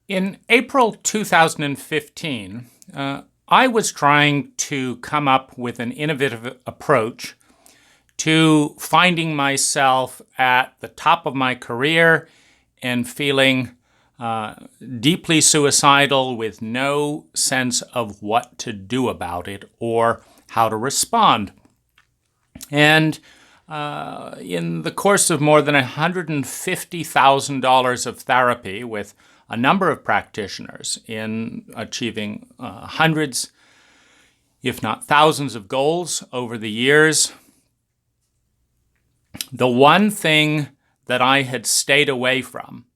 In April 2015, I was trying to come up with an innovative approach to finding myself at the top of my career and feeling deeply suicidal with no sense of what to do about it or how to respond. And in the course of more than $150,000 of therapy with a number of practitioners in achieving hundreds, if not thousands of goals over the years, the one thing that I had stayed away from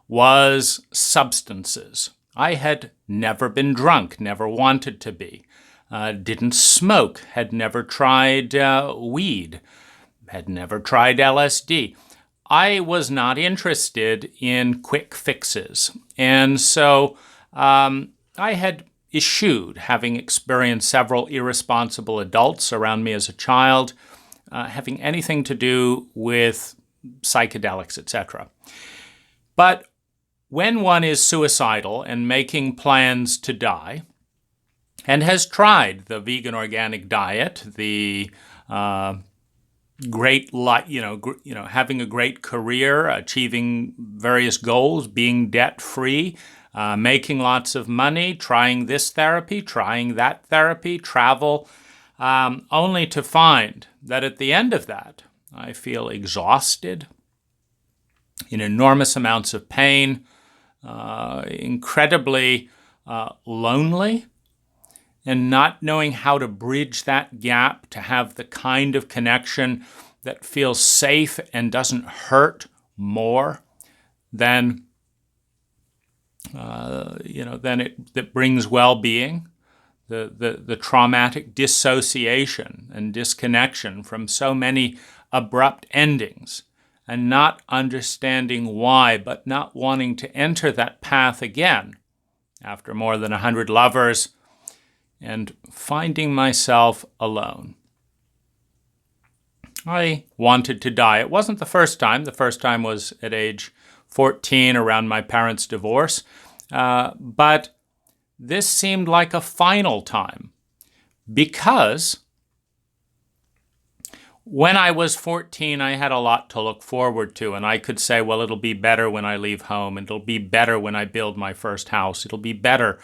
was substances. I had never been drunk, never wanted to be, didn't smoke, had never tried weed, had never tried LSD. I was not interested in quick fixes. And so I had eschewed having experienced several irresponsible adults around me as a child, having anything to do with psychedelics, etc. But when one is suicidal and making plans to die, and has tried the vegan organic diet, the having a great career, achieving various goals, being debt-free, making lots of money, trying this therapy, trying that therapy, travel, only to find that at the end of that, I feel exhausted, in enormous amounts of pain, incredibly lonely, and not knowing how to bridge that gap to have the kind of connection that feels safe and doesn't hurt more than that brings well-being. The traumatic dissociation and disconnection from so many abrupt endings, and not understanding why, but not wanting to enter that path again after more than 100 lovers, and finding myself alone. I wanted to die. It wasn't the first time. The first time was at age 14 around my parents' divorce. But this seemed like a final time because when I was 14, I had a lot to look forward to, and I could say, well, it'll be better when I leave home, and it'll be better when I build my first house, it'll be better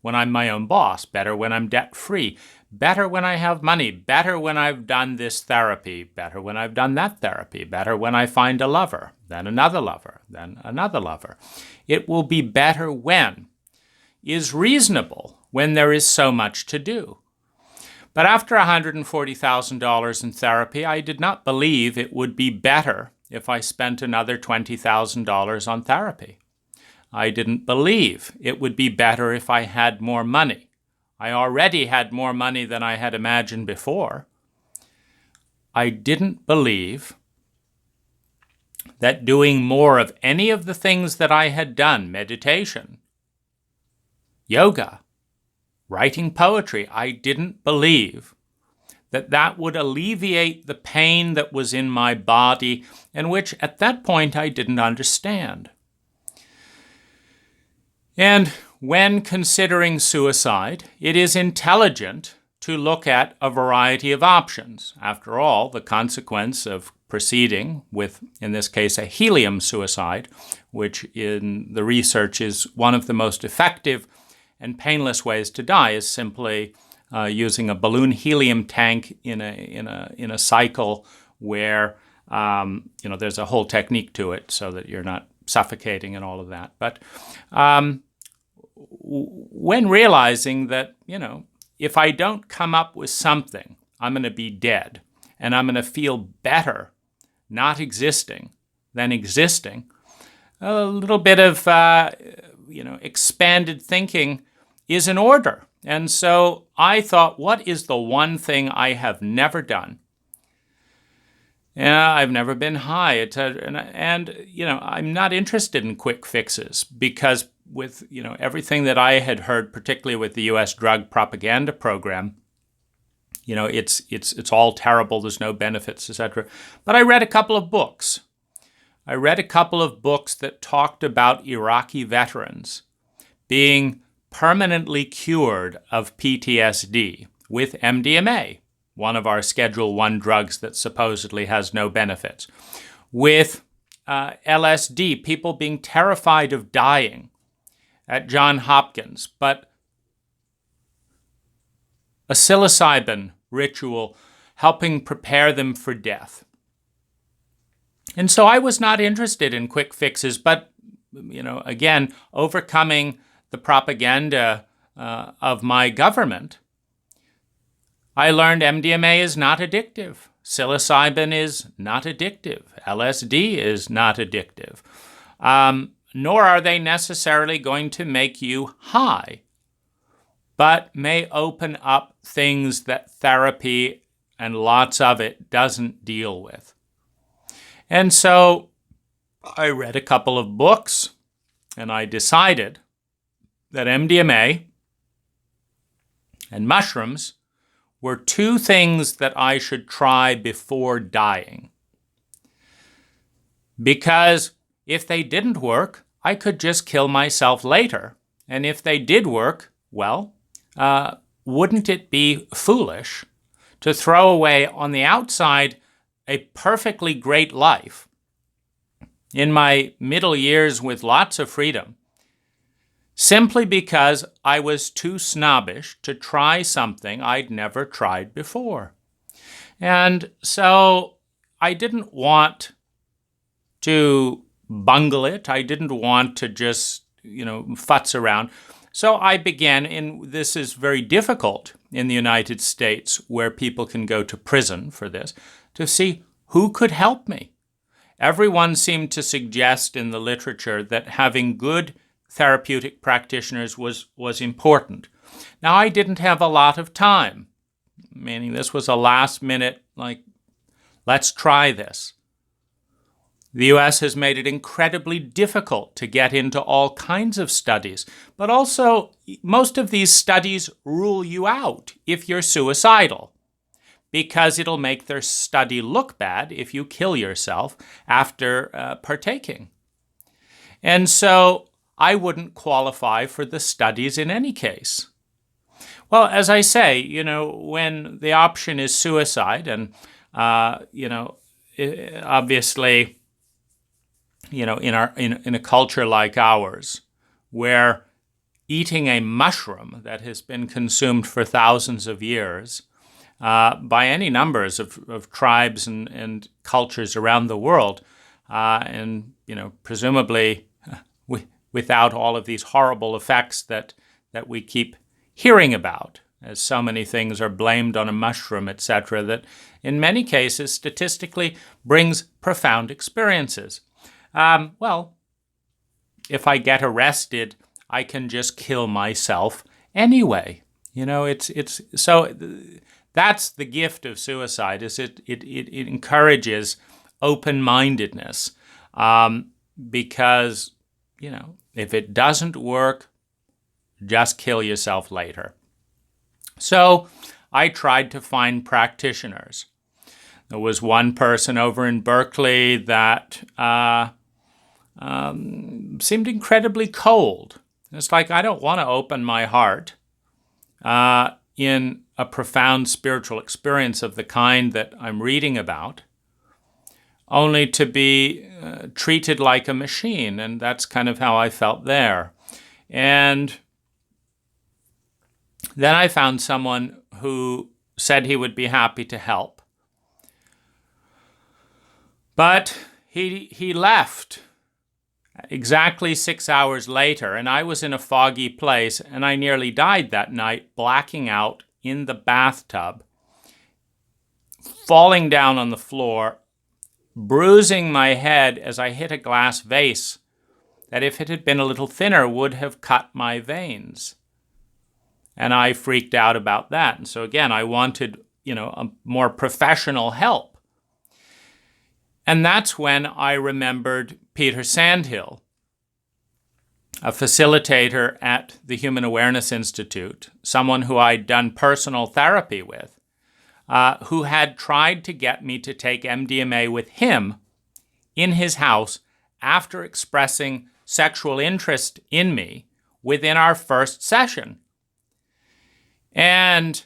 when I'm my own boss, better when I'm debt-free, better when I have money, better when I've done this therapy, better when I've done that therapy, better when I find a lover, then another lover, then another lover. It will be better when is reasonable when there is so much to do. But after $140,000 in therapy, I did not believe it would be better if I spent another $20,000 on therapy. I didn't believe it would be better if I had more money. I already had more money than I had imagined before. I didn't believe that doing more of any of the things that I had done, meditation, yoga, writing poetry, I didn't believe that that would alleviate the pain that was in my body and which at that point I didn't understand. And when considering suicide, it is intelligent to look at a variety of options. After all, the consequence of proceeding with, in this case, a helium suicide, which in the research is one of the most effective and painless ways to die, is simply using a balloon helium tank in a cycle where there's a whole technique to it so that you're not suffocating and all of that. But when realizing that, if I don't come up with something, I'm going to be dead, and I'm going to feel better not existing than existing, a little bit of, expanded thinking is in order. And so I thought, what is the one thing I have never done? Yeah, I've never been high. I'm not interested in quick fixes because with, everything that I had heard, particularly with the U.S. drug propaganda program, it's all terrible. There's no benefits, etc. But I read a couple of books. I read a couple of books that talked about Iraqi veterans being permanently cured of PTSD with MDMA, one of our Schedule I drugs that supposedly has no benefits, with LSD, people being terrified of dying at Johns Hopkins, but a psilocybin ritual helping prepare them for death. And so I was not interested in quick fixes, but, again, overcoming the propaganda of my government, I learned MDMA is not addictive. Psilocybin is not addictive. LSD is not addictive. Nor are they necessarily going to make you high, but may open up things that therapy, and lots of it, doesn't deal with. And so I read a couple of books, and I decided that MDMA and mushrooms were two things that I should try before dying. Because if they didn't work, I could just kill myself later. And if they did work, well, wouldn't it be foolish to throw away on the outside a perfectly great life in my middle years with lots of freedom, simply because I was too snobbish to try something I'd never tried before? And so I didn't want to bungle it. I didn't want to just, futz around. So I began, and this is very difficult in the United States, where people can go to prison for this, to see who could help me. Everyone seemed to suggest in the literature that having good therapeutic practitioners was important. Now, I didn't have a lot of time, meaning this was a last minute, let's try this. The U.S. has made it incredibly difficult to get into all kinds of studies, but also most of these studies rule you out if you're suicidal, because it'll make their study look bad if you kill yourself after partaking. And so I wouldn't qualify for the studies in any case. Well, as I say, when the option is suicide, and, obviously, in a culture like ours, where eating a mushroom that has been consumed for thousands of years by any numbers of tribes and cultures around the world, and presumably without all of these horrible effects that we keep hearing about, as so many things are blamed on a mushroom, etc., that in many cases statistically brings profound experiences. Well, if I get arrested, I can just kill myself anyway. It's so that's the gift of suicide, is it encourages open-mindedness, because, if it doesn't work, just kill yourself later. So I tried to find practitioners. There was one person over in Berkeley that seemed incredibly cold. It's like, I don't want to open my heart in a profound spiritual experience of the kind that I'm reading about, only to be treated like a machine. And that's kind of how I felt there. And then I found someone who said he would be happy to help. But he left exactly 6 hours later, and I was in a foggy place, and I nearly died that night, blacking out in the bathtub, falling down on the floor, bruising my head as I hit a glass vase that, if it had been a little thinner, would have cut my veins. And I freaked out about that. And so again, I wanted, a more professional help. And that's when I remembered Peter Sandhill, a facilitator at the Human Awareness Institute, someone who I'd done personal therapy with, who had tried to get me to take MDMA with him in his house after expressing sexual interest in me within our first session. And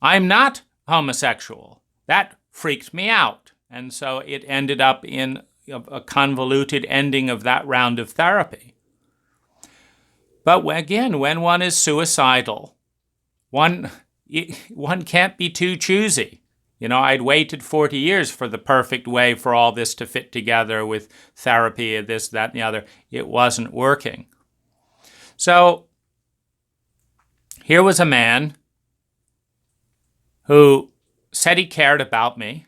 I'm not homosexual. That freaked me out. And so it ended up in a convoluted ending of that round of therapy. But again, when one is suicidal, one can't be too choosy. I'd waited 40 years for the perfect way for all this to fit together with therapy, this, that, and the other. It wasn't working. So here was a man who said he cared about me,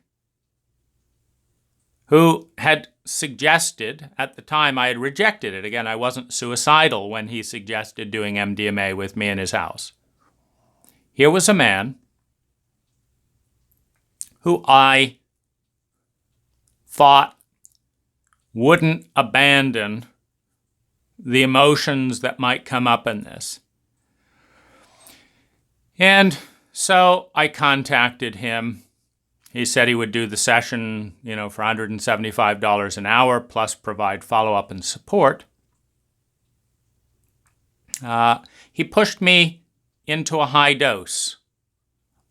who had suggested, at the time I had rejected it. Again, I wasn't suicidal when he suggested doing MDMA with me in his house. Here was a man who I thought wouldn't abandon the emotions that might come up in this. And so I contacted him. He said he would do the session, for $175 an hour, plus provide follow-up and support. He pushed me into a high dose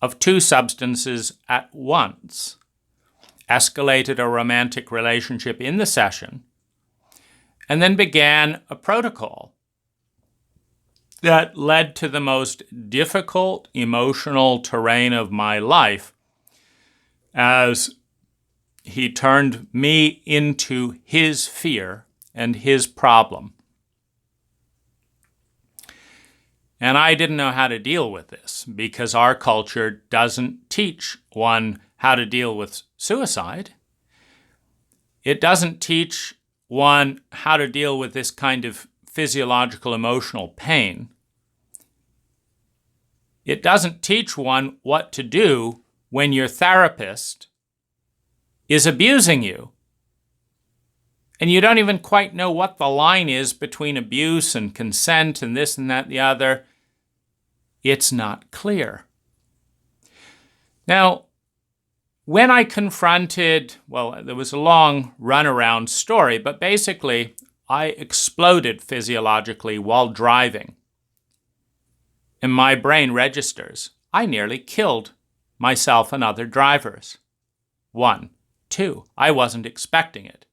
of 2 substances at once, escalated a romantic relationship in the session, and then began a protocol that led to the most difficult emotional terrain of my life, as he turned me into his fear and his problem. And I didn't know how to deal with this, because our culture doesn't teach one how to deal with suicide. It doesn't teach one how to deal with this kind of physiological emotional pain. It doesn't teach one what to do when your therapist is abusing you. And you don't even quite know what the line is between abuse and consent and this and that and the other. It's not clear. Now, when I confronted, there was a long runaround story, but basically I exploded physiologically while driving. And my brain registers. I nearly killed myself and other drivers. 1. 2, I wasn't expecting it.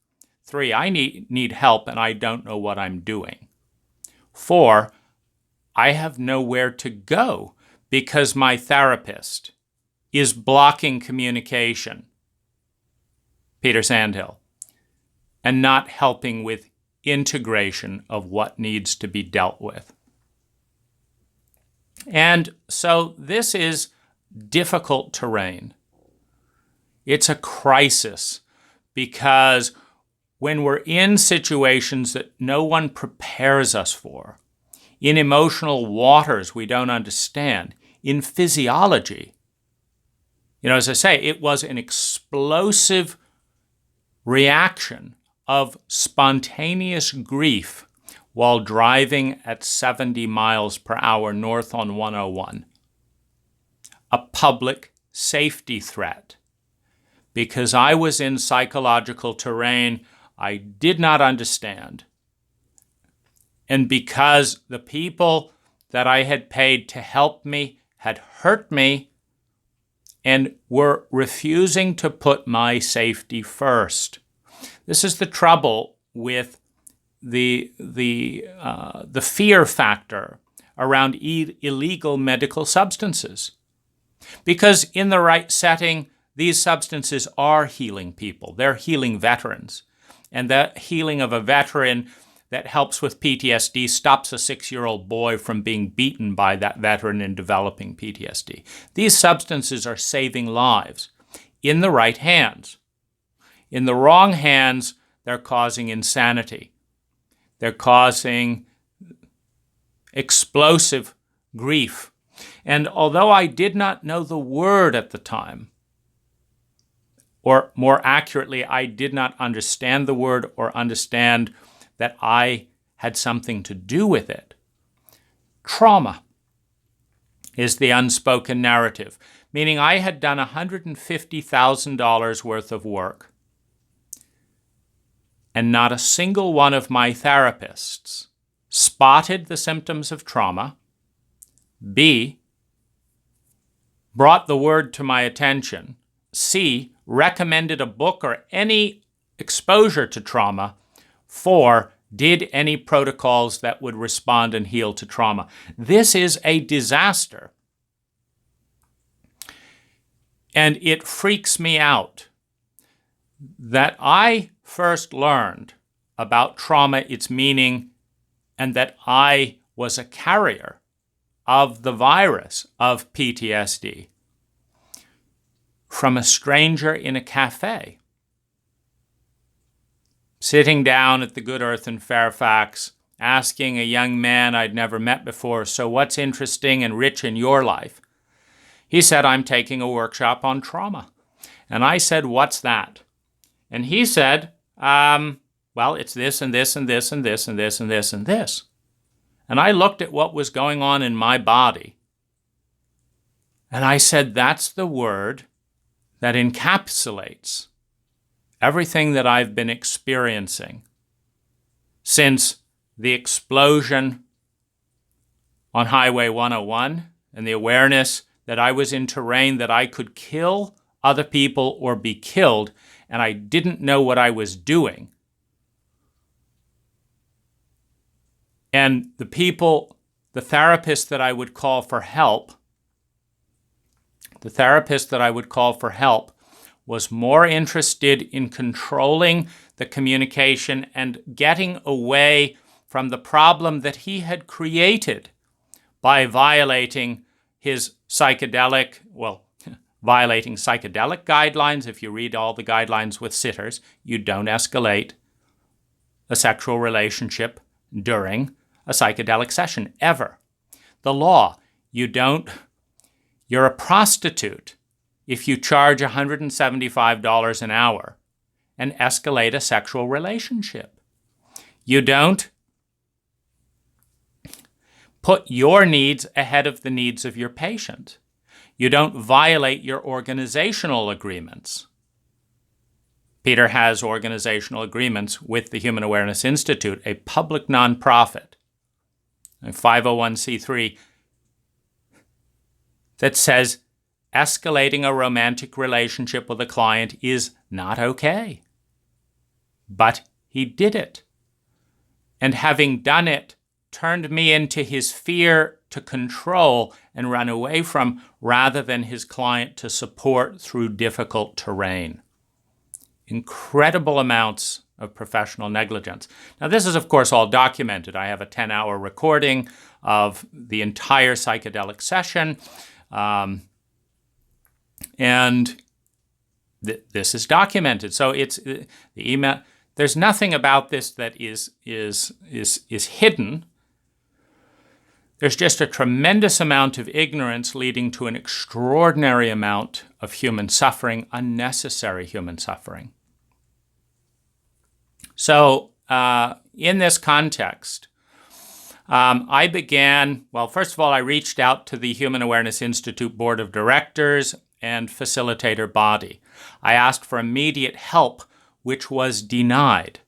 3, I need help and I don't know what I'm doing. 4, I have nowhere to go because my therapist is blocking communication, Peter Sandhill, and not helping with integration of what needs to be dealt with. And so this is difficult terrain. It's a crisis because when we're in situations that no one prepares us for, in emotional waters we don't understand, in physiology, as I say, it was an explosive reaction of spontaneous grief while driving at 70 miles per hour north on 101. A public safety threat. Because I was in psychological terrain I did not understand. And because the people that I had paid to help me had hurt me and were refusing to put my safety first. This is the trouble with the fear factor around illegal medical substances. Because in the right setting, these substances are healing people. They're healing veterans. And that healing of a veteran that helps with PTSD stops a 6-year-old boy from being beaten by that veteran and developing PTSD. These substances are saving lives in the right hands. In the wrong hands, they're causing insanity. They're causing explosive grief. And although I did not know the word at the time, or more accurately, I did not understand the word or understand that I had something to do with it, trauma is the unspoken narrative, meaning I had done $150,000 worth of work, and not a single one of my therapists spotted the symptoms of trauma, B, brought the word to my attention, C, recommended a book or any exposure to trauma, 4, did any protocols that would respond and heal to trauma. This is a disaster. And it freaks me out that I first learned about trauma, its meaning, and that I was a carrier of the virus of PTSD from a stranger in a cafe, sitting down at the Good Earth in Fairfax, asking a young man I'd never met before, "So what's interesting and rich in your life?" He said, "I'm taking a workshop on trauma." And I said, "What's that?" And he said, well, it's this and this and this and this and this and this and this. And I looked at what was going on in my body. And I said, that's the word that encapsulates everything that I've been experiencing since the explosion on Highway 101 and the awareness that I was in terrain that I could kill other people or be killed, and I didn't know what I was doing. And the therapist that I would call for help, was more interested in controlling the communication and getting away from the problem that he had created by violating psychedelic guidelines. If you read all the guidelines with sitters, you don't escalate a sexual relationship during a psychedelic session, ever. The law, you're a prostitute if you charge $175 an hour and escalate a sexual relationship. You don't put your needs ahead of the needs of your patient. You don't violate your organizational agreements. Peter has organizational agreements with the Human Awareness Institute, a public nonprofit, a 501c3, that says escalating a romantic relationship with a client is not okay. But he did it. And having done it, turned me into his fear to control and run away from, rather than his client to support through difficult terrain. Incredible amounts of professional negligence. Now, this is, of course, all documented. I have a 10-hour recording of the entire psychedelic session, and this is documented. So it's the email. There's nothing about this that is hidden. There's just a tremendous amount of ignorance leading to an extraordinary amount of human suffering, unnecessary human suffering. So in this context, I began, first of all, I reached out to the Human Awareness Institute Board of Directors and facilitator body. I asked for immediate help, which was denied.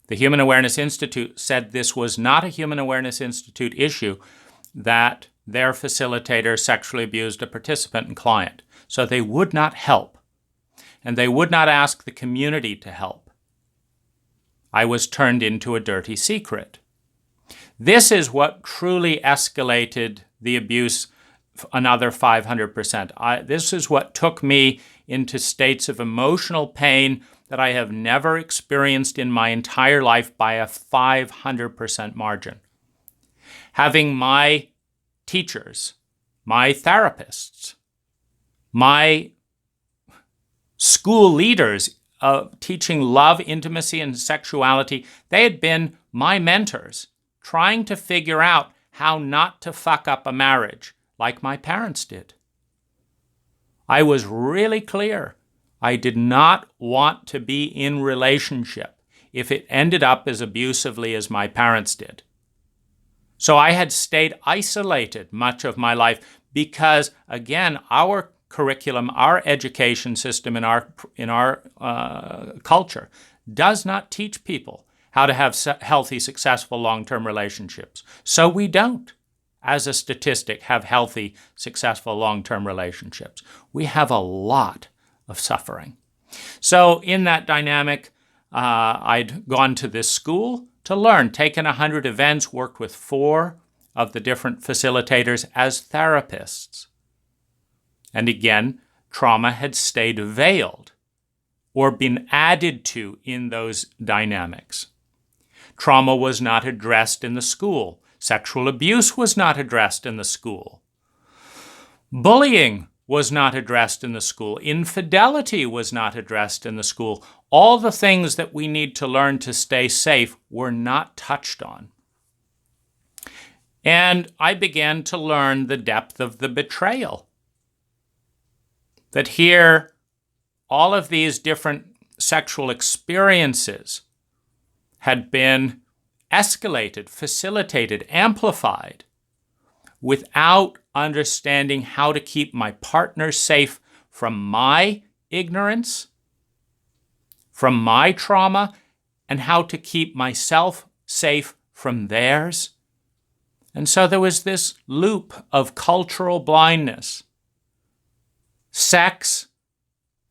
The Human Awareness Institute said this was not a Human Awareness Institute issue, that their facilitator sexually abused a participant and client. So they would not help, and they would not ask the community to help. I was turned into a dirty secret. This is what truly escalated the abuse another 500%. This is what took me into states of emotional pain that I have never experienced in my entire life by a 500% margin. Having my teachers, my therapists, my school leaders teaching love, intimacy, and sexuality, they had been my mentors, trying to figure out how not to fuck up a marriage like my parents did. I was really clear. I did not want to be in relationship if it ended up as abusively as my parents did. So I had stayed isolated much of my life because, again, our curriculum, our education system in our culture does not teach people how to have healthy, successful, long-term relationships. So we don't, as a statistic, have healthy, successful, long-term relationships. We have a lot of suffering. So in that dynamic, I'd gone to this school to learn, taken 100 events, worked with 4 of the different facilitators as therapists. And again, trauma had stayed veiled or been added to in those dynamics. Trauma was not addressed in the school. Sexual abuse was not addressed in the school. Bullying was not addressed in the school. Infidelity was not addressed in the school. All the things that we need to learn to stay safe were not touched on. And I began to learn the depth of the betrayal. That here, all of these different sexual experiences had been escalated, facilitated, amplified without understanding how to keep my partner safe from my ignorance, from my trauma, and how to keep myself safe from theirs. And so there was this loop of cultural blindness. Sex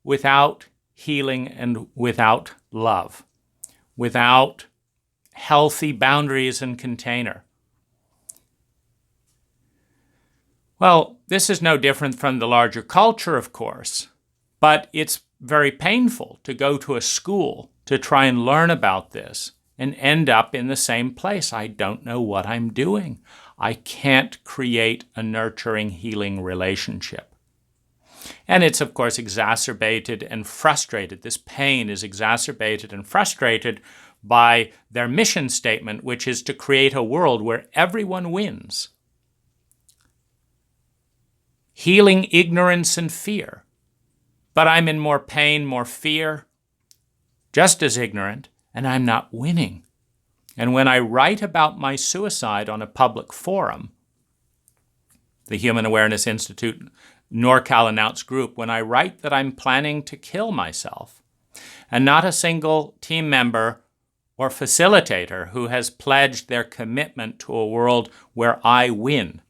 without healing and without love, without healthy boundaries and container. Well, this is no different from the larger culture, of course, but it's very painful to go to a school to try and learn about this and end up in the same place. I don't know what I'm doing. I can't create a nurturing, healing relationship. And it's, of course, exacerbated and frustrated. This pain is exacerbated and frustrated by their mission statement, which is to create a world where everyone wins. Healing ignorance and fear. But I'm in more pain, more fear, just as ignorant, and I'm not winning. And when I write about my suicide on a public forum, the Human Awareness Institute NorCal announced group, when I write that I'm planning to kill myself, and not a single team member or facilitator who has pledged their commitment to a world where I win,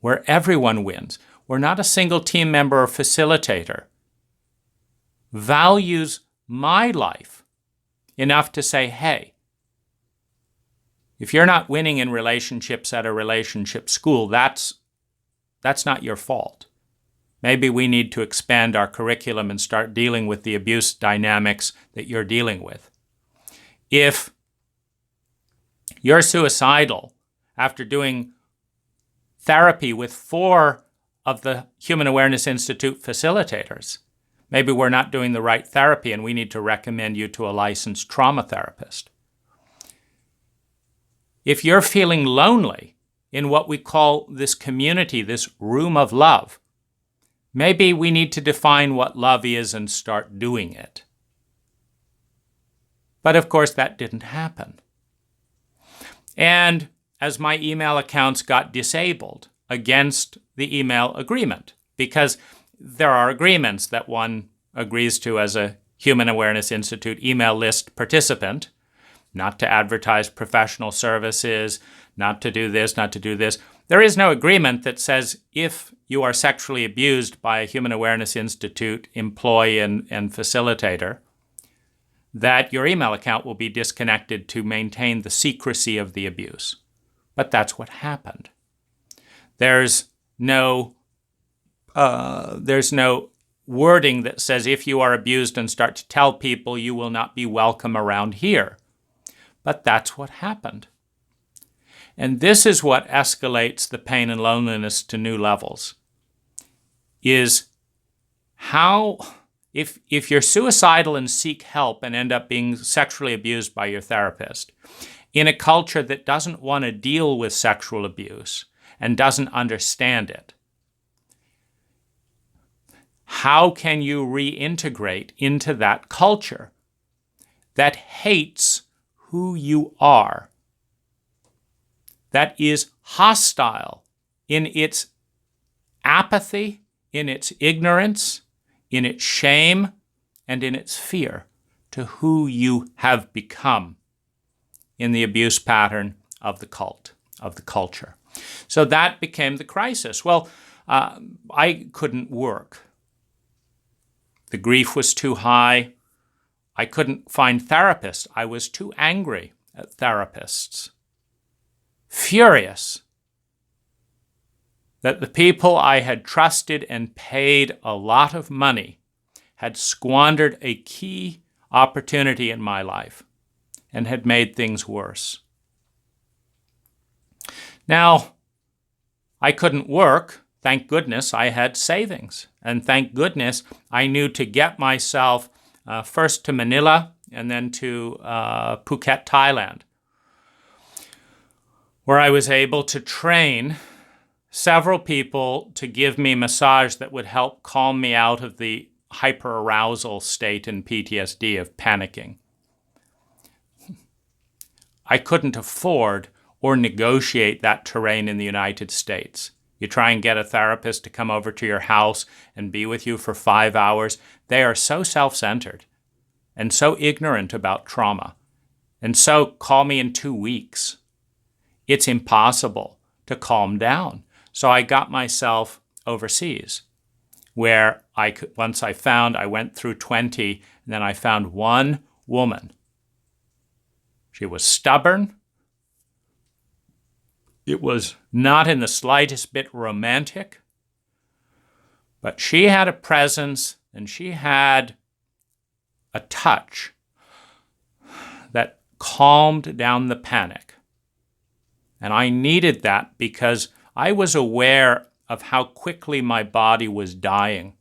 where everyone wins, where not a single team member or facilitator values my life enough to say, hey, if you're not winning in relationships at a relationship school, that's not your fault. Maybe we need to expand our curriculum and start dealing with the abuse dynamics that you're dealing with. If you're suicidal after doing therapy with 4 of the Human Awareness Institute facilitators, maybe we're not doing the right therapy and we need to recommend you to a licensed trauma therapist. If you're feeling lonely in what we call this community, this room of love, maybe we need to define what love is and start doing it. But of course, that didn't happen. And as my email accounts got disabled against the email agreement, because there are agreements that one agrees to as a Human Awareness Institute email list participant, not to advertise professional services, not to do this, not to do this. There is no agreement that says if you are sexually abused by a Human Awareness Institute employee and facilitator, that your email account will be disconnected to maintain the secrecy of the abuse. But that's what happened. There's no wording that says if you are abused and start to tell people, you will not be welcome around here. But that's what happened. And this is what escalates the pain and loneliness to new levels, is how, if you're suicidal and seek help and end up being sexually abused by your therapist, in a culture that doesn't want to deal with sexual abuse and doesn't understand it, how can you reintegrate into that culture that hates who you are, that is hostile in its apathy, in its ignorance, in its shame, and in its fear to who you have become? in the abuse pattern of the cult, of the culture. So that became the crisis. Well, I couldn't work. The grief was too high. I couldn't find therapists. I was too angry at therapists. Furious that the people I had trusted and paid a lot of money had squandered a key opportunity in my life and had made things worse. Now, I couldn't work. Thank goodness I had savings. And thank goodness I knew to get myself first to Manila and then to Phuket, Thailand, where I was able to train several people to give me massage that would help calm me out of the hyperarousal state in PTSD of panicking. I couldn't afford or negotiate that terrain in the United States. You try and get a therapist to come over to your house and be with you for 5 hours. They are so self-centered and so ignorant about trauma. And so call me in 2 weeks. It's impossible to calm down. So I got myself overseas, where once I went through 20, and then I found one woman. She was stubborn. It was not in the slightest bit romantic, but she had a presence and she had a touch that calmed down the panic. And I needed that because I was aware of how quickly my body was dying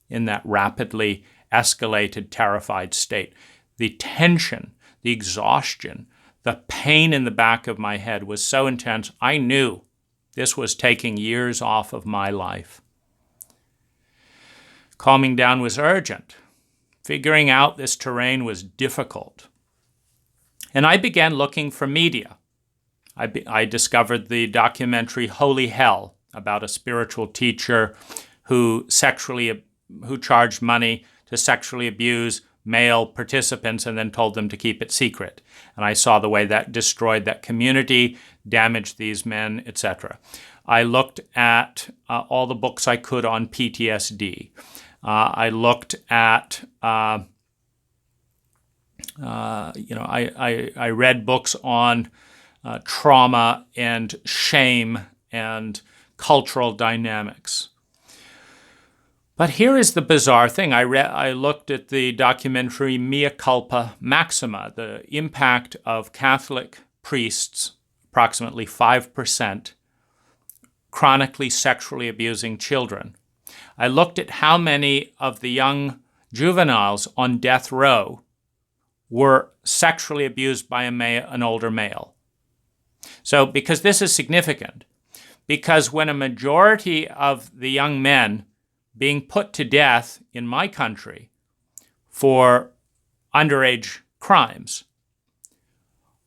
in that rapidly escalated, terrified state. The tension, the exhaustion, the pain in the back of my head was so intense, I knew this was taking years off of my life. Calming down was urgent. Figuring out this terrain was difficult. And I began looking for media. I discovered the documentary Holy Hell about a spiritual teacher who charged money to sexually abuse male participants and then told them to keep it secret. And I saw the way that destroyed that community, damaged these men, etc. I looked at all the books I could on PTSD. I looked at, I read books on trauma and shame and cultural dynamics. But here is the bizarre thing. I looked at the documentary Mea Culpa Maxima, the impact of Catholic priests, approximately 5%, chronically sexually abusing children. I looked at how many of the young juveniles on death row were sexually abused by an older male. So, because this is significant, because when a majority of the young men being put to death in my country for underage crimes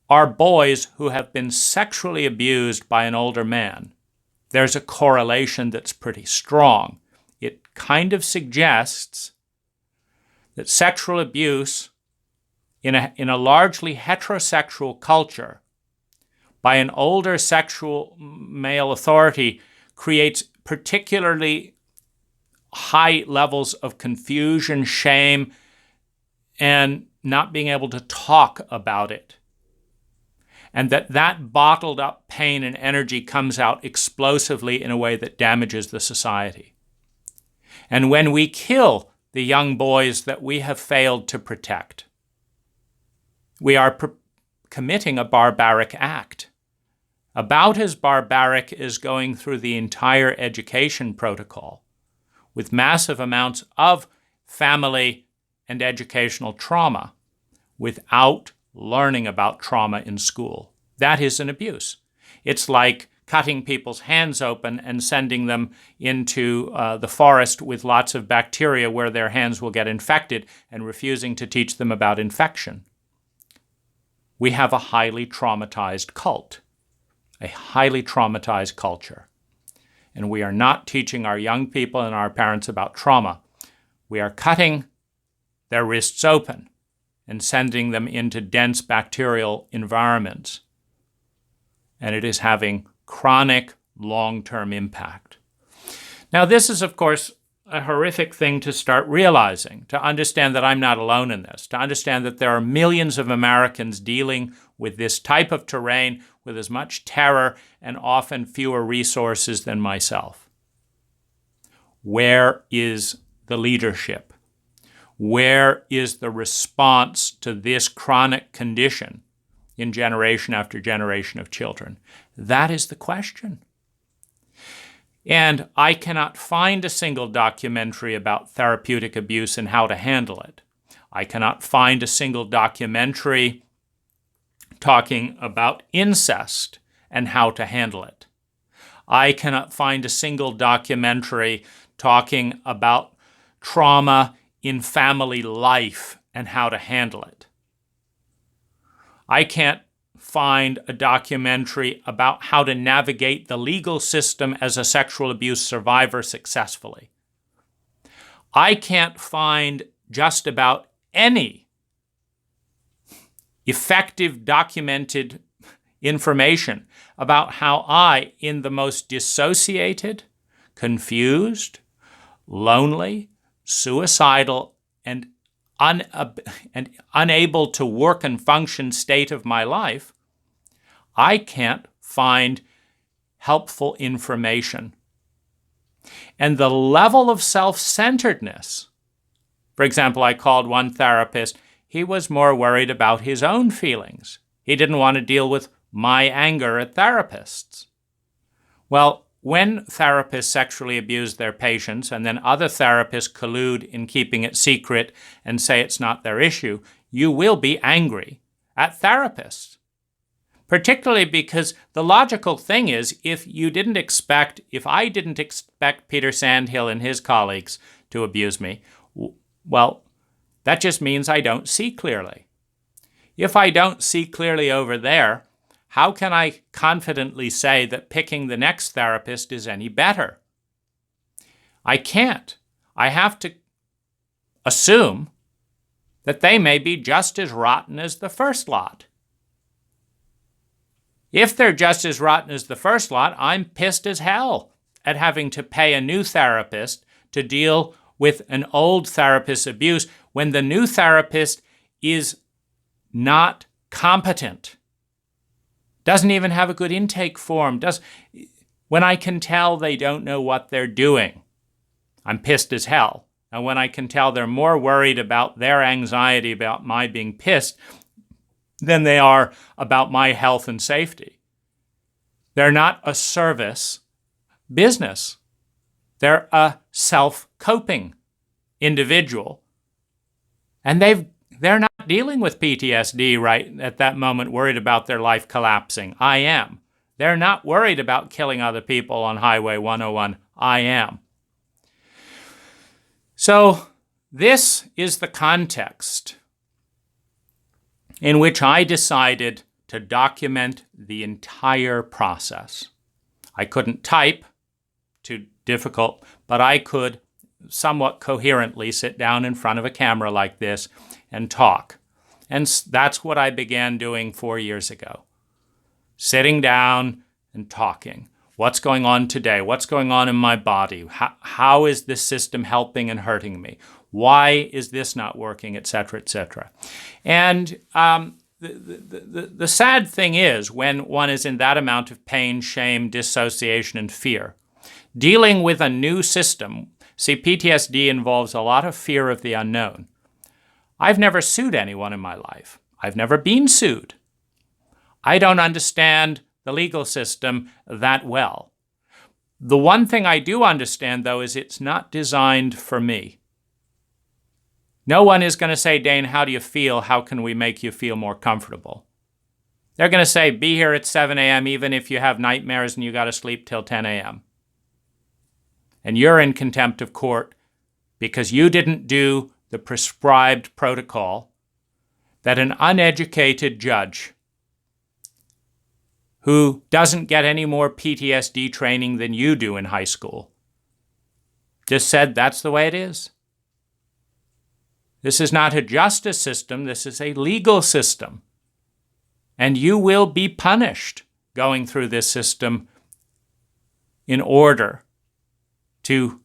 are boys who have been sexually abused by an older man, there's a correlation that's pretty strong. It kind of suggests that sexual abuse in a largely heterosexual culture by an older sexual male authority creates particularly high levels of confusion, shame, and not being able to talk about it. And that bottled up pain and energy comes out explosively in a way that damages the society. And when we kill the young boys that we have failed to protect, we are committing a barbaric act. About as barbaric as going through the entire education protocol with massive amounts of family and educational trauma without learning about trauma in school. That is an abuse. It's like cutting people's hands open and sending them into the forest with lots of bacteria where their hands will get infected and refusing to teach them about infection. We have a highly traumatized cult, a highly traumatized culture. And we are not teaching our young people and our parents about trauma. We are cutting their wrists open and sending them into dense bacterial environments. And it is having chronic, long-term impact. Now, this is, of course, a horrific thing to start realizing, to understand that I'm not alone in this, to understand that there are millions of Americans dealing with this type of terrain with as much terror and often fewer resources than myself. Where is the leadership? Where is the response to this chronic condition in generation after generation of children? That is the question. And I cannot find a single documentary about therapeutic abuse and how to handle it. I cannot find a single documentary talking about incest and how to handle it. I cannot find a single documentary talking about trauma in family life and how to handle it. I can't find a documentary about how to navigate the legal system as a sexual abuse survivor successfully. I can't find just about any effective documented information about how I, in the most dissociated, confused, lonely, suicidal, and unable to work and function state of my life, I can't find helpful information. And the level of self-centeredness, for example, I called one therapist, he was more worried about his own feelings. He didn't want to deal with my anger at therapists. Well, when therapists sexually abuse their patients and then other therapists collude in keeping it secret and say it's not their issue, you will be angry at therapists. Particularly because the logical thing is, if I didn't expect Peter Sandhill and his colleagues to abuse me, well, that just means I don't see clearly. If I don't see clearly over there, how can I confidently say that picking the next therapist is any better? I can't. I have to assume that they may be just as rotten as the first lot. If they're just as rotten as the first lot, I'm pissed as hell at having to pay a new therapist to deal with an old therapist's abuse when the new therapist is not competent. Doesn't even have a good intake form. When I can tell they don't know what they're doing, I'm pissed as hell. And when I can tell they're more worried about their anxiety about my being pissed than they are about my health and safety. They're not a service business. They're a self-coping individual. And they're not dealing with PTSD right at that moment, worried about their life collapsing. I am. They're not worried about killing other people on Highway 101. I am. So this is the context in which I decided to document the entire process. I couldn't type, too difficult, but I could somewhat coherently sit down in front of a camera like this and talk. And that's what I began doing 4 years ago. Sitting down and talking. What's going on today? What's going on in my body? How is this system helping and hurting me? Why is this not working, et cetera, et cetera. And the sad thing is, when one is in that amount of pain, shame, dissociation, and fear, dealing with a new system, see, PTSD involves a lot of fear of the unknown. I've never sued anyone in my life. I've never been sued. I don't understand the legal system that well. The one thing I do understand, though, is it's not designed for me. No one is going to say, Dane, how do you feel? How can we make you feel more comfortable? They're going to say, be here at 7 a.m. even if you have nightmares and you got to sleep till 10 a.m. And you're in contempt of court because you didn't do the prescribed protocol that an uneducated judge who doesn't get any more PTSD training than you do in high school just said that's the way it is. This is not a justice system. This is a legal system. And you will be punished going through this system in order to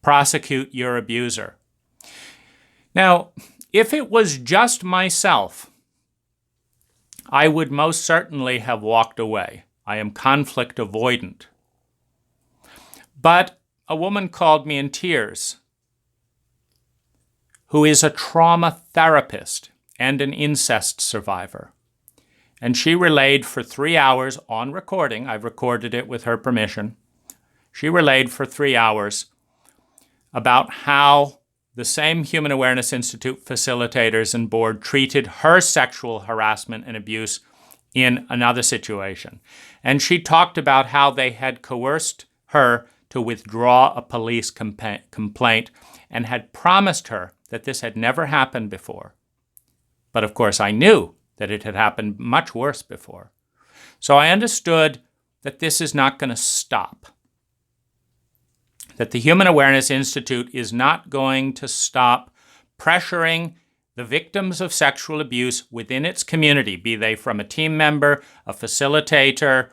prosecute your abuser. Now, if it was just myself, I would most certainly have walked away. I am conflict avoidant. But a woman called me in tears, who is a trauma therapist and an incest survivor. And she relayed for 3 hours on recording. I've recorded it with her permission. She relayed for 3 hours about how the same Human Awareness Institute facilitators and board treated her sexual harassment and abuse in another situation. And she talked about how they had coerced her to withdraw a police complaint and had promised her that this had never happened before. But of course, I knew that it had happened much worse before. So I understood that this is not going to stop. That the Human Awareness Institute is not going to stop pressuring the victims of sexual abuse within its community, be they from a team member, a facilitator,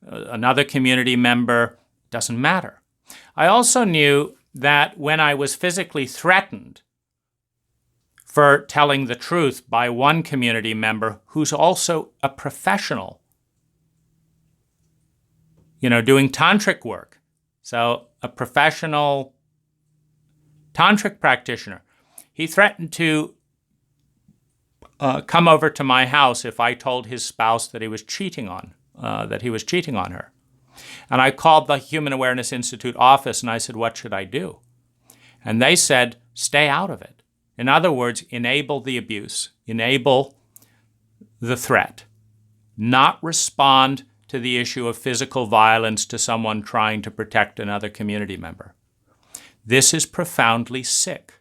another community member, doesn't matter. I also knew that when I was physically threatened for telling the truth by one community member who's also a professional, doing tantric work. So a professional tantric practitioner. He threatened to come over to my house if I told his spouse that he was cheating on her. And I called the Human Awareness Institute office and I said, what should I do? And they said, stay out of it. In other words, enable the abuse, enable the threat, not respond to the issue of physical violence to someone trying to protect another community member. This is profoundly sick.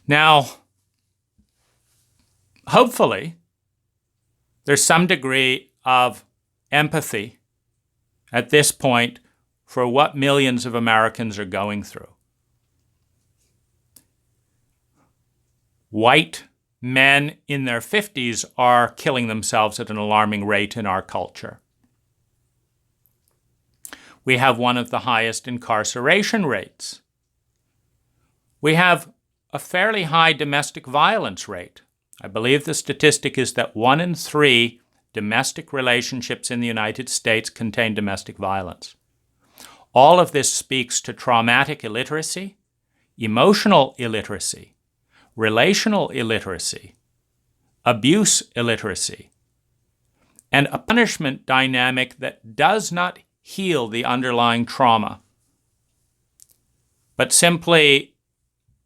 Now, hopefully, there's some degree of empathy at this point for what millions of Americans are going through. White men in their 50s are killing themselves at an alarming rate in our culture. We have one of the highest incarceration rates. We have a fairly high domestic violence rate. I believe the statistic is that 1 in 3 domestic relationships in the United States contain domestic violence. All of this speaks to traumatic illiteracy, emotional illiteracy, relational illiteracy, abuse illiteracy, and a punishment dynamic that does not heal the underlying trauma, but simply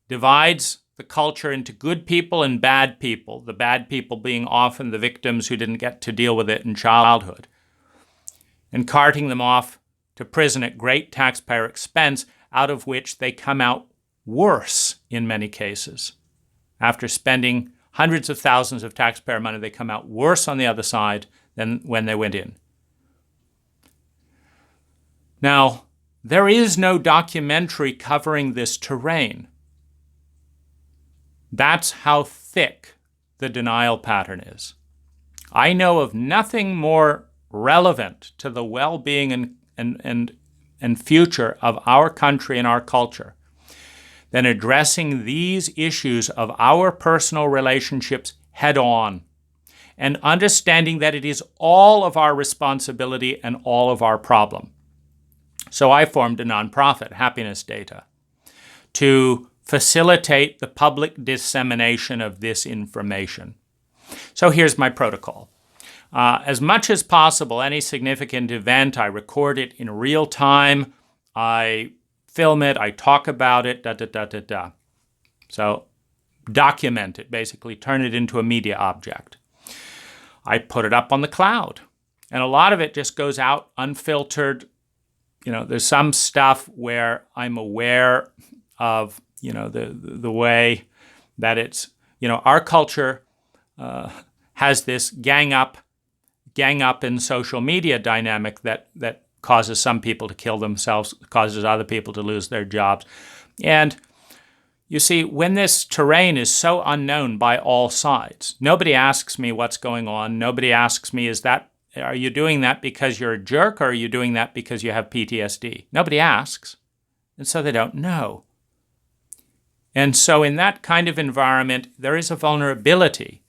divides the culture into good people and bad people, the bad people being often the victims who didn't get to deal with it in childhood, and carting them off to prison at great taxpayer expense, out of which they come out worse in many cases. After spending hundreds of thousands of taxpayer money, they come out worse on the other side than when they went in. Now, there is no documentary covering this terrain. That's how thick the denial pattern is. I know of nothing more relevant to the well-being and future of our country and our culture than addressing these issues of our personal relationships head on and understanding that it is all of our responsibility and all of our problem. So I formed a nonprofit, Happiness Data, to facilitate the public dissemination of this information. So here's my protocol. As much as possible, any significant event, I record it in real time, I film it, I talk about it, So document it, basically turn it into a media object. I put it up on the cloud, and a lot of it just goes out unfiltered. There's some stuff where I'm aware of, the way that it's, our culture has this gang up in social media dynamic that causes some people to kill themselves, causes other people to lose their jobs. And, You see, when this terrain is so unknown by all sides, nobody asks me what's going on. Nobody asks me, are you doing that because you're a jerk, or are you doing that because you have PTSD? Nobody asks, and so they don't know. And so in that kind of environment, there is a vulnerability.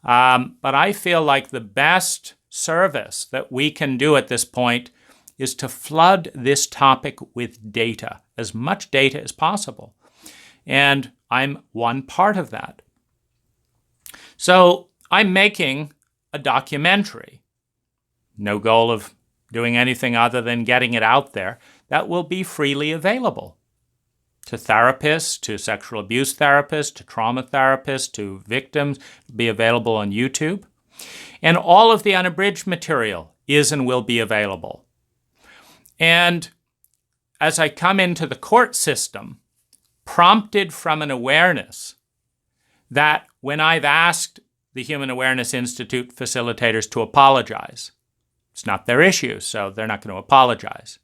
But I feel like the best service that we can do at this point is to flood this topic with data, as much data as possible. And I'm one part of that. So I'm making a documentary. No goal of doing anything other than getting it out there, that will be freely available to therapists, to sexual abuse therapists, to trauma therapists, to victims. It'll be available on YouTube. And all of the unabridged material is and will be available. And as I come into the court system, prompted from an awareness that when I've asked the Human Awareness Institute facilitators to apologize, it's not their issue, so they're not going to apologize.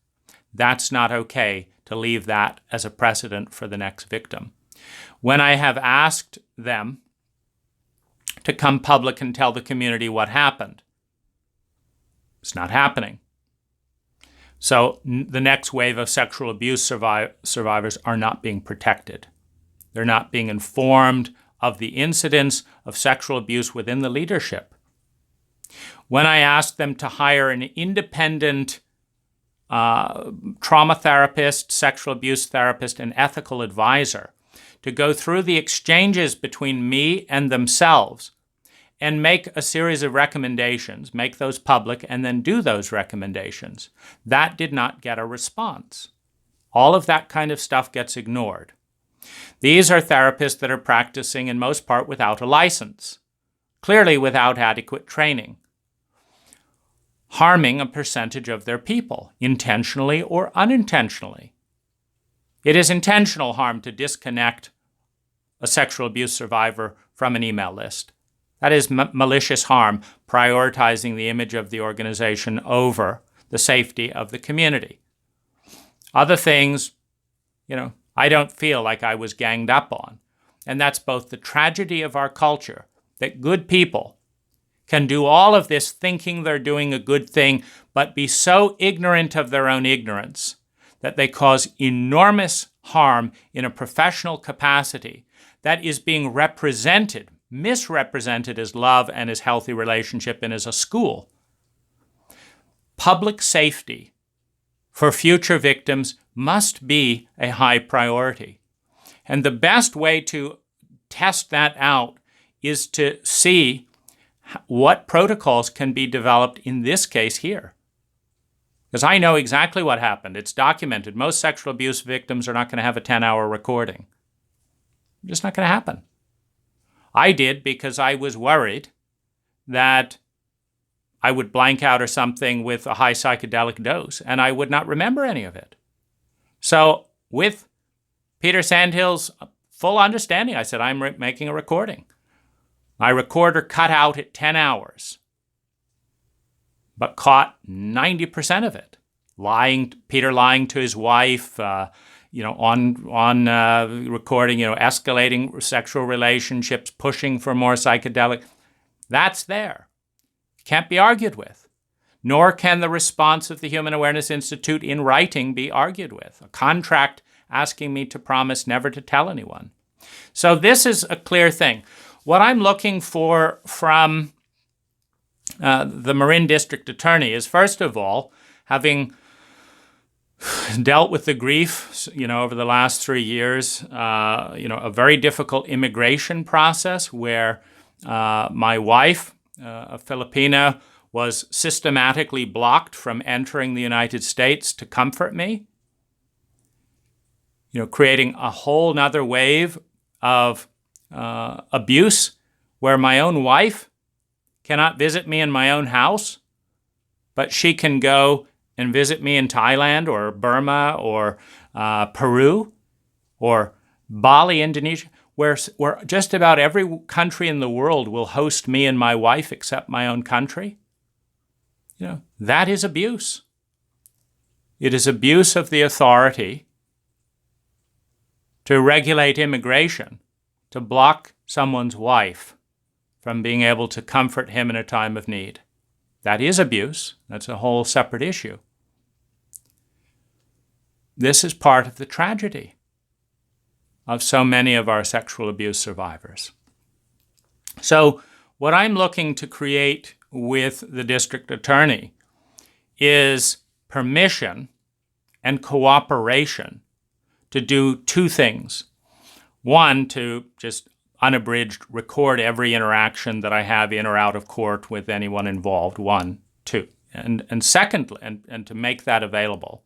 That's not okay to leave that as a precedent for the next victim. When I have asked them to come public and tell the community what happened, it's not happening. So the next wave of sexual abuse survivors are not being protected. They're not being informed of the incidents of sexual abuse within the leadership. When I asked them to hire an independent trauma therapist, sexual abuse therapist, and ethical advisor to go through the exchanges between me and themselves and make a series of recommendations, make those public, and then do those recommendations, that did not get a response. All of that kind of stuff gets ignored. These are therapists that are practicing in most part without a license, clearly without adequate training, harming a percentage of their people, intentionally or unintentionally. It is intentional harm to disconnect a sexual abuse survivor from an email list. That is malicious harm, prioritizing the image of the organization over the safety of the community. Other things, I don't feel like I was ganged up on. And that's both the tragedy of our culture, that good people can do all of this thinking they're doing a good thing, but be so ignorant of their own ignorance that they cause enormous harm in a professional capacity that is being misrepresented as love and as healthy relationship and as a school. Public safety for future victims must be a high priority. And the best way to test that out is to see what protocols can be developed in this case here. Because I know exactly what happened. It's documented. Most sexual abuse victims are not going to have a 10-hour recording. Just not going to happen. I did because I was worried that I would blank out or something with a high psychedelic dose, and I would not remember any of it. So with Peter Sandhill's full understanding, I said, I'm making a recording. My recorder cut out at 10 hours, but caught 90% of it. Peter lying to his wife, on recording, escalating sexual relationships, pushing for more psychedelic. That's there. Can't be argued with. Nor can the response of the Human Awareness Institute in writing be argued with. A contract asking me to promise never to tell anyone. So this is a clear thing. What I'm looking for from the Marin District Attorney is, first of all, having dealt with the grief, over the last 3 years, a very difficult immigration process where my wife, a Filipina, was systematically blocked from entering the United States to comfort me, creating a whole nother wave of abuse where my own wife cannot visit me in my own house, but she can go and visit me in Thailand or Burma or Peru or Bali, Indonesia, where just about every country in the world will host me and my wife except my own country. That is abuse. It is abuse of the authority to regulate immigration, to block someone's wife from being able to comfort him in a time of need. That is abuse. That's a whole separate issue. This is part of the tragedy of so many of our sexual abuse survivors. So what I'm looking to create with the district attorney is permission and cooperation to do two things. One, to just unabridged record every interaction that I have in or out of court with anyone involved. One, two. And secondly, and to make that available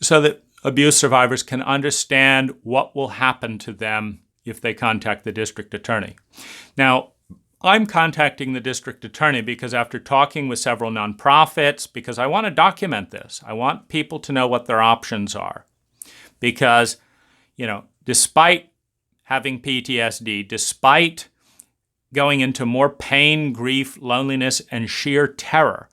so that abuse survivors can understand what will happen to them if they contact the district attorney. Now, I'm contacting the district attorney because after talking with several nonprofits, because I want to document this. I want people to know what their options are. Because, despite having PTSD, despite going into more pain, grief, loneliness, and sheer terror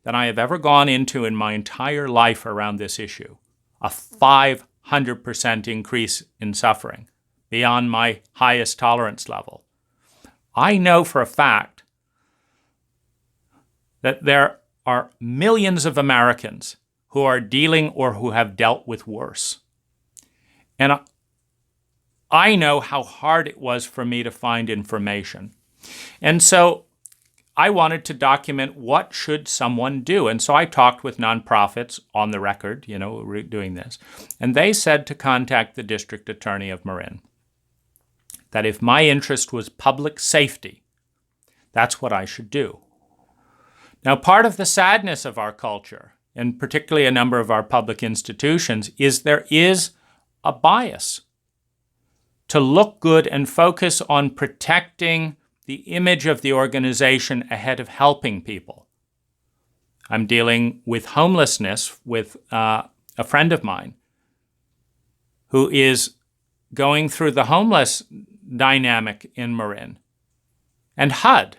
than I have ever gone into in my entire life around this issue, a 500% increase in suffering beyond my highest tolerance level. I know for a fact that there are millions of Americans who are dealing or who have dealt with worse. And I know how hard it was for me to find information. And so I wanted to document what should someone do. And so I talked with nonprofits on the record, doing this. And they said to contact the district attorney of Marin. That if my interest was public safety, that's what I should do. Now, part of the sadness of our culture, and particularly a number of our public institutions, is there is a bias to look good and focus on protecting the image of the organization ahead of helping people. I'm dealing with homelessness with a friend of mine who is going through the homeless dynamic in Marin. And HUD,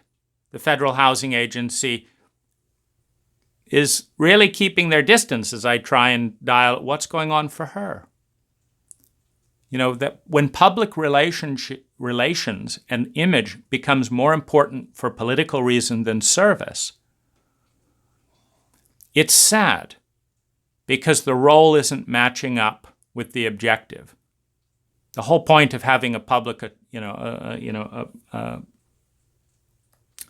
the Federal Housing Agency, is really keeping their distance as I try and dial what's going on for her. That when public relations and image becomes more important for political reason than service, it's sad because the role isn't matching up with the objective. The whole point of having a public, a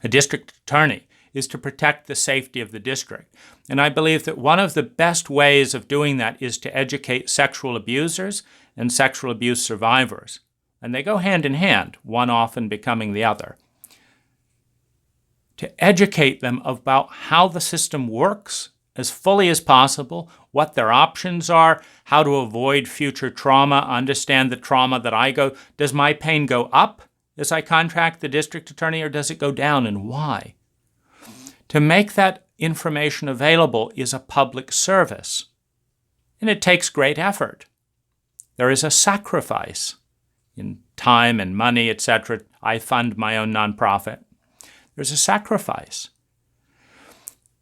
district attorney is to protect the safety of the district. And I believe that one of the best ways of doing that is to educate sexual abusers and sexual abuse survivors. And they go hand in hand, one often becoming the other. To educate them about how the system works as fully as possible, what their options are, how to avoid future trauma, understand the trauma that I go. Does my pain go up as I contact the district attorney, or does it go down, and why? To make that information available is a public service, and it takes great effort. There is a sacrifice in time and money, etc. I fund my own nonprofit. There's a sacrifice.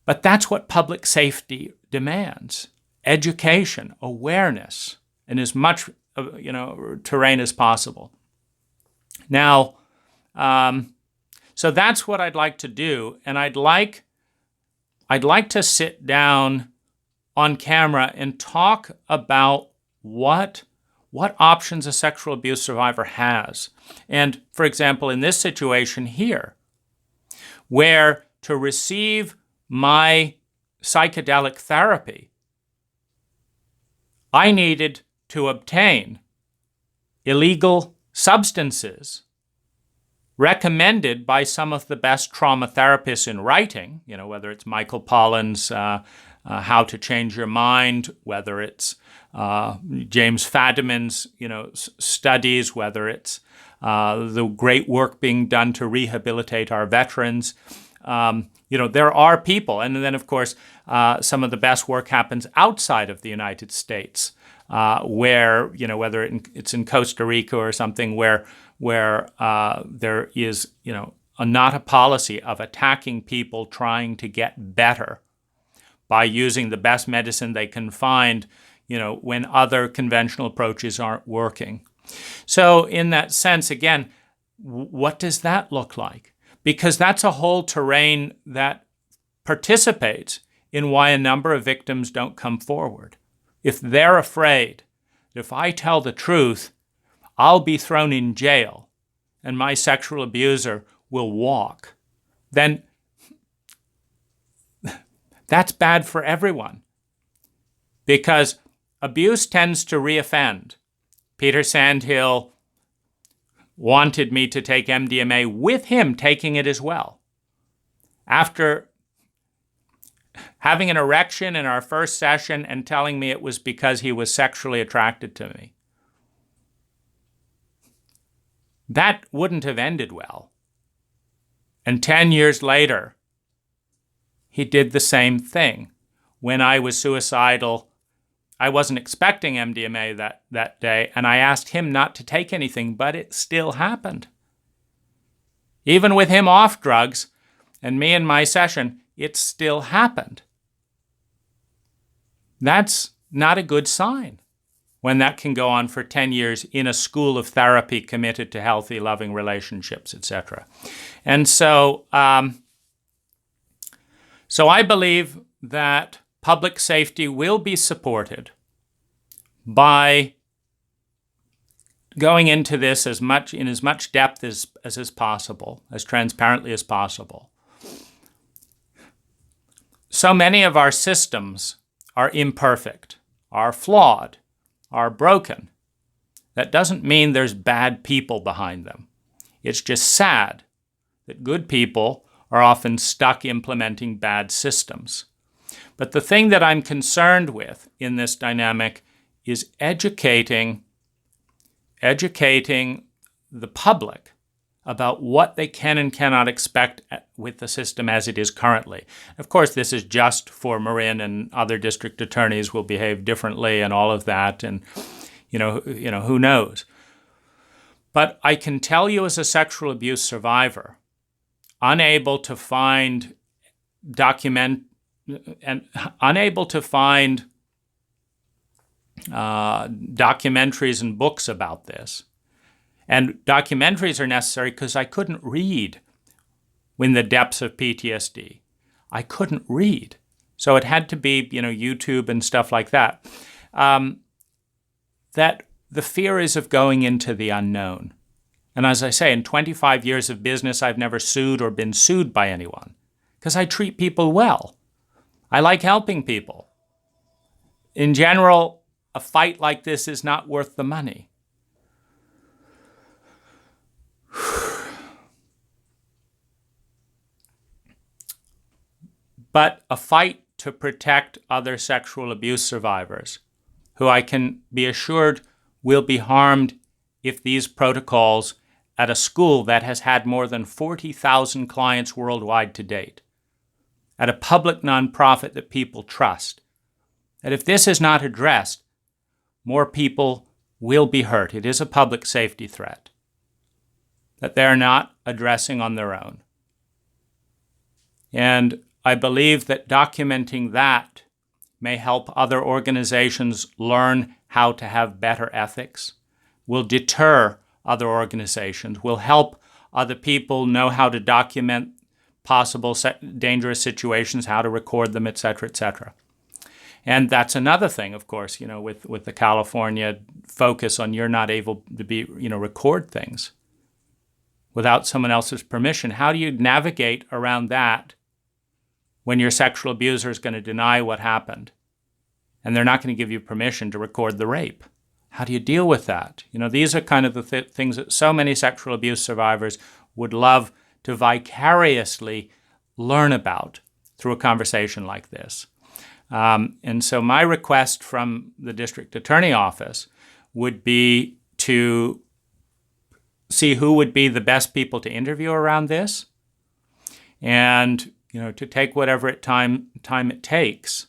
But that's what public safety demands. Education, awareness, and as much terrain as possible. Now, so that's what I'd like to do, and I'd like to sit down on camera and talk about what options a sexual abuse survivor has. And for example, in this situation here, where to receive my psychedelic therapy, I needed to obtain illegal substances recommended by some of the best trauma therapists in writing, whether it's Michael Pollan's How to Change Your Mind, whether it's James Fadiman's, studies, whether it's the great work being done to rehabilitate our veterans. There are people, and then of course, some of the best work happens outside of the United States, where, whether it's in Costa Rica or something where there is, not a policy of attacking people trying to get better by using the best medicine they can find, when other conventional approaches aren't working. So in that sense, again, what does that look like? Because that's a whole terrain that participates in why a number of victims don't come forward. If they're afraid that if I tell the truth, I'll be thrown in jail and my sexual abuser will walk, then that's bad for everyone. Because abuse tends to reoffend. Peter Sandhill wanted me to take MDMA with him taking it as well. After having an erection in our first session and telling me it was because he was sexually attracted to me. That wouldn't have ended well. And 10 years later, he did the same thing. When I was suicidal, I wasn't expecting MDMA that day, and I asked him not to take anything, but it still happened. Even with him off drugs and me in my session, it still happened. That's not a good sign when that can go on for 10 years in a school of therapy committed to healthy, loving relationships, etc. And so I believe that public safety will be supported by going into this in as much depth as is possible, as transparently as possible. So many of our systems are imperfect, are flawed, are broken. That doesn't mean there's bad people behind them. It's just sad that good people are often stuck implementing bad systems. But the thing that I'm concerned with in this dynamic is educating the public about what they can and cannot expect with the system as it is currently. Of course, this is just for Marin, and other district attorneys will behave differently and all of that, and who knows. But I can tell you as a sexual abuse survivor, unable to find documentaries and books about this. And documentaries are necessary because I couldn't read in the depths of PTSD. I couldn't read. So it had to be, YouTube and stuff like that. That the fear is of going into the unknown. And as I say, in 25 years of business, I've never sued or been sued by anyone because I treat people well. I like helping people. In general, a fight like this is not worth the money. But a fight to protect other sexual abuse survivors, who I can be assured will be harmed if these protocols at a school that has had more than 40,000 clients worldwide to date, at a public nonprofit that people trust, that if this is not addressed, more people will be hurt. It is a public safety threat that they're not addressing on their own. And I believe that documenting that may help other organizations learn how to have better ethics, will deter other organizations, will help other people know how to document possible dangerous situations, how to record them, etc., etc. And that's another thing, of course, with the California focus on you're not able to record things without someone else's permission. How do you navigate around that when your sexual abuser is going to deny what happened and they're not going to give you permission to record the rape? How do you deal with that? These are kind of the things that so many sexual abuse survivors would love to vicariously learn about through a conversation like this. And so my request from the district attorney office would be to see who would be the best people to interview around this, and to take whatever time it takes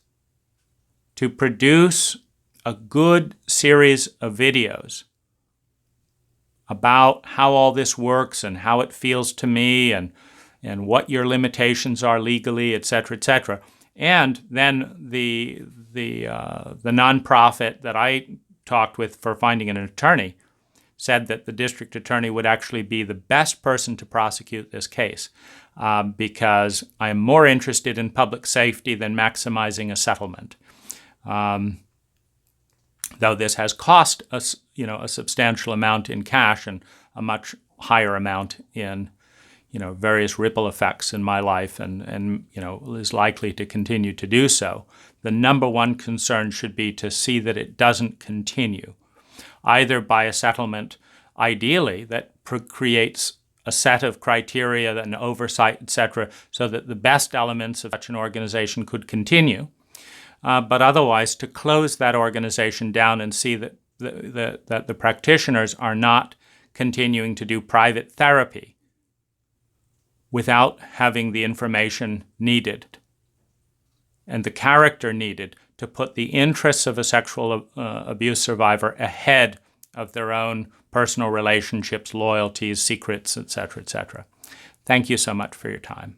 to produce a good series of videos about how all this works and how it feels to me and what your limitations are legally, etc., etc. And then the the nonprofit that I talked with for finding an attorney said that the district attorney would actually be the best person to prosecute this case because I am more interested in public safety than maximizing a settlement. Though this has cost us, a substantial amount in cash and a much higher amount in, various ripple effects in my life and is likely to continue to do so. The number one concern should be to see that it doesn't continue, either by a settlement, ideally, that creates a set of criteria and oversight, etc., so that the best elements of such an organization could continue, but otherwise to close that organization down and see that the practitioners are not continuing to do private therapy without having the information needed and the character needed to put the interests of a sexual abuse survivor ahead of their own personal relationships, loyalties, secrets, etc., etc. Thank you so much for your time.